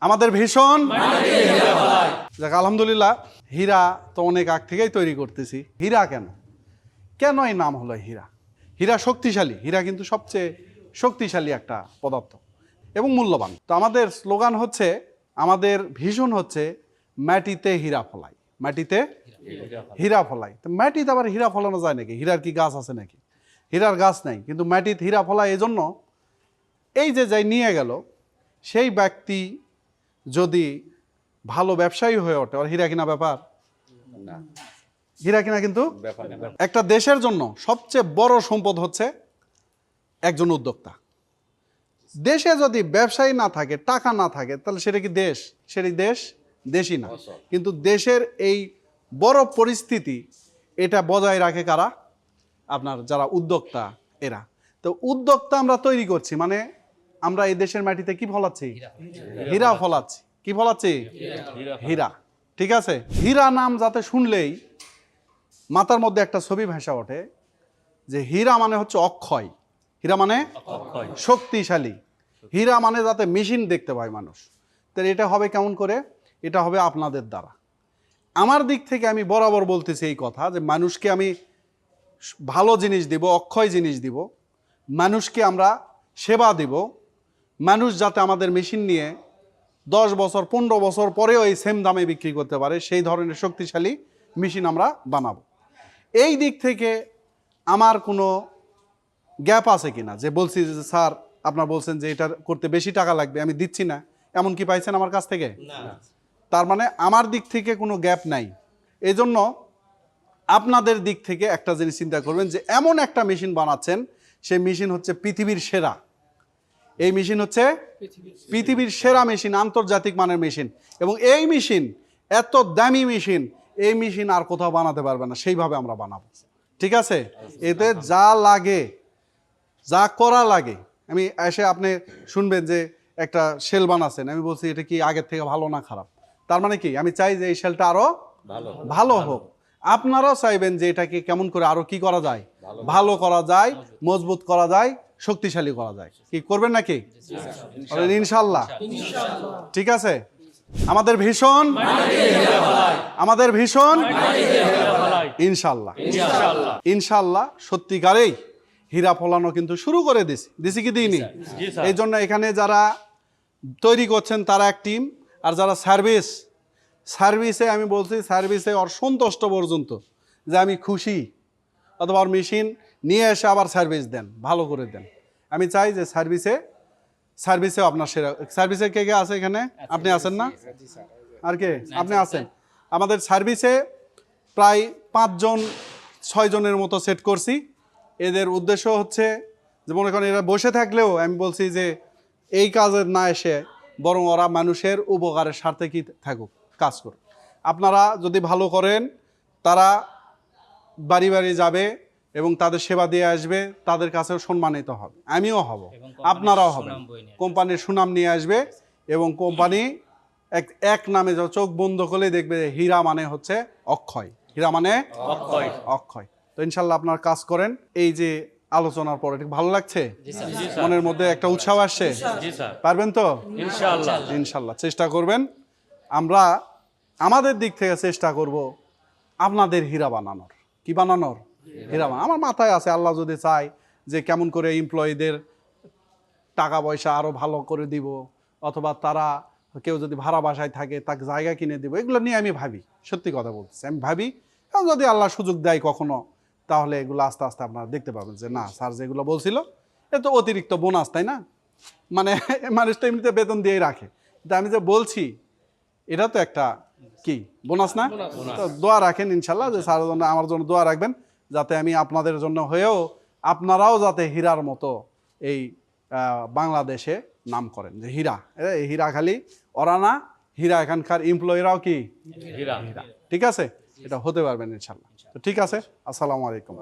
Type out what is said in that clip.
আমাদের ভীষণ যাক আলহামদুলিল্লাহ। হীরা তো অনেক আগ থেকেই তৈরি করতেছি। হীরা কেন কেন এই নাম হলো হীরা? হীরা শক্তিশালী, হীরা কিন্তু সবচেয়ে শক্তিশালী একটা পদার্থ এবং মূল্যবান। তো আমাদের স্লোগান হচ্ছে, আমাদের ভীষণ হচ্ছে মাটিতে হীরা ফলাই, মাটিতে হীরা ফলাই। তো মাটিতে আবার হীরা ফলানো যায় নাকি? হীরার কি গাছ আছে নাকি? হীরার গাছ নাই, কিন্তু মাটিতে হীরা ফলায়। এই জন্য এই যে যাই নিয়ে গেল সেই ব্যক্তি যদি ভালো ব্যবসায়ী হয়ে ওঠে, আর হীরা কিনা ব্যাপার না, হীরা কিনা কিন্তু একটা দেশের জন্য সবচেয়ে বড় সম্পদ হচ্ছে একজন উদ্যোক্তা। দেশে যদি ব্যবসায়ী না থাকে, টাকা না থাকে, তাহলে সেটা কি দেশ? সেটি দেশই না। কিন্তু দেশের এই বড় পরিস্থিতি এটা বজায় রাখে কারা? আপনার যারা উদ্যোক্তা, এরা। তো উদ্যোক্তা আমরা তৈরি করছি, মানে আমরা এই দেশের মাটিতে কি ফলাচ্ছি? হীরা ফলাচ্ছি। কি ফলাচ্ছি? হীরা। ঠিক আছে। হীরা নাম যাতে শুনলেই মাথার মধ্যে একটা ছবি ভাসা ওঠে যে হীরা মানে হচ্ছে অক্ষয়, হীরা মানে শক্তিশালী, হীরা মানে যাতে মেশিন দেখতে পায় মানুষ। তাহলে এটা হবে কেমন করে? এটা হবে আপনাদের দ্বারা। আমার দিক থেকে আমি বরাবর বলতেছি এই কথা যে মানুষকে আমি ভালো জিনিস দিব, অক্ষয় জিনিস দিব, মানুষকে আমরা সেবা দিব। মানুষ যাতে আমাদের মেশিন নিয়ে 10 বছর 15 বছর পরেও এই সেম দামে বিক্রি করতে পারে, সেই ধরনের শক্তিশালী মেশিন আমরা বানাবো। এই দিক থেকে আমার কোনো গ্যাপ আছে কিনা যে বলছি যে স্যার আপনার বলছেন যে এটা করতে বেশি টাকা লাগবে, আমি দিচ্ছি না, এমন কি পাইছেন আমার কাছ থেকে? তার মানে আমার দিক থেকে কোনো গ্যাপ নাই। এই জন্য আপনাদের দিক থেকে একটা জিনিস চিন্তা করবেন যে এমন একটা মেশিন বানাচ্ছেন, সেই মেশিন হচ্ছে পৃথিবীর সেরা। এই মেশিন হচ্ছে পৃথিবীর সেরা মেশিন, আন্তর্জাতিক মানের মেশিন। এবং এই মেশিন এত দামি মেশিন, এই মেশিন আর কোথাও বানাতে পারবে না, সেইভাবে আমরা বানাবো। ঠিক আছে? এতে যা লাগে, যা করা লাগে, আমি এসে আপনি শুনবেন যে একটা শেল বানাচ্ছেন, আমি বলছি এটা কি আগের থেকে ভালো না খারাপ? তার মানে কি আমি চাই যে এই শেলটা আরো ভালো হোক। আপনারাও চাইবেন যে এটাকে কেমন করে আরো কি করা যায়, ভালো করা যায়, মজবুত করা যায়, শক্তিশালী করা যায়। কি করবেন নাকি? ইনশাল্লাহ। ঠিক আছে। আমাদের ভীষণ, আমাদের ভীষণ ইনশাল্লাহ, ইনশাল্লাহ সত্যিকারেই হীরা ফলানো কিন্তু শুরু করে দিছি কি দিইনি? এই জন্য এখানে যারা তৈরি করছেন তারা এক টিম, আর যারা সার্ভিসে আমি বলছি সার্ভিসে ওর সন্তুষ্ট পর্যন্ত যে আমি খুশি, অথবা ওর মেশিন নিয়ে এসে আবার সার্ভিস দেন, ভালো করে দেন। আমি চাই যে সার্ভিসেও আপনার সেরা। সার্ভিসে কে কে আছে এখানে? আপনি আছেন না? আর কে? আপনি আছেন। আমাদের সার্ভিসে প্রায় 5 জন 6 জনের মতো সেট করছি। এদের উদ্দেশ্য হচ্ছে যে মনে করেন এরা বসে থাকলেও আমি বলছি যে এই কাজের না এসে বরং ওরা মানুষের উপকারের স্বার্থে কি থাকুক, কাজ করুক। আপনারা যদি ভালো করেন, তারা বাড়ি বাড়ি যাবে এবং তাদের সেবা দিয়ে আসবে, তাদের কাছেও সম্মানিত হবে, আমিও হব, আপনারাও হবেন। কোম্পানির সুনাম নিয়ে আসবে এবং কোম্পানি এক নামে চোখ বন্ধ করলে দেখবে হীরা মানে হচ্ছে অক্ষয়, হীরা মানে অক্ষয়। তো ইনশাল্লাহ আপনারা কাজ করেন। এই যে আলোচনার পরে ঠিক ভালো লাগছে, মনের মধ্যে একটা উৎসাহ আসছে, পারবেন তো? ইনশাল্লাহ চেষ্টা করবেন। আমরা আমাদের দিক থেকে চেষ্টা করব আপনাদের হীরা বানানোর। কি বানানোর? হীরা বানানো। আমার মাথায় আছে, আল্লাহ যদি চায় যে কেমন করে এমপ্লয়ীদের টাকা পয়সা আরো ভালো করে দিব, অথবা তারা কেউ যদি ভাড়া বাসায় থাকে তাকে জায়গা কিনে দিব, এগুলো নিয়ে আমি ভাবি। সত্যি কথা বলতেছি, আমি ভাবি। এবং যদি আল্লাহ সুযোগ দেয় কখনো, তাহলে এগুলো আস্তে আস্তে আপনারা দেখতে পাবেন যে না, স্যার যেগুলো বলছিল এ তো অতিরিক্ত বোনাস, তাই না? মানে মানুষ তো এমনিতে বেতন দিয়েই রাখে, কিন্তু আমি যে বলছি এটা তো একটা কি বোনাস না? তো দোয়া রাখেন ইনশাল্লাহ যে স্যারের জন্য আমার জন্য দোয়া রাখবেন, যাতে আমি আপনাদের জন্য হয়েও আপনারাও যাতে হীরার মতো এই বাংলাদেশে নাম করেন যে হীরা। এই হীরা খালি ওরা না, হীরা এখানকার এমপ্লয়িরাও কি হীরা। ঠিক আছে? এটা হতে পারবেন ইনশাল্লাহ। তো ঠিক আছে, আসসালামু আলাইকুম।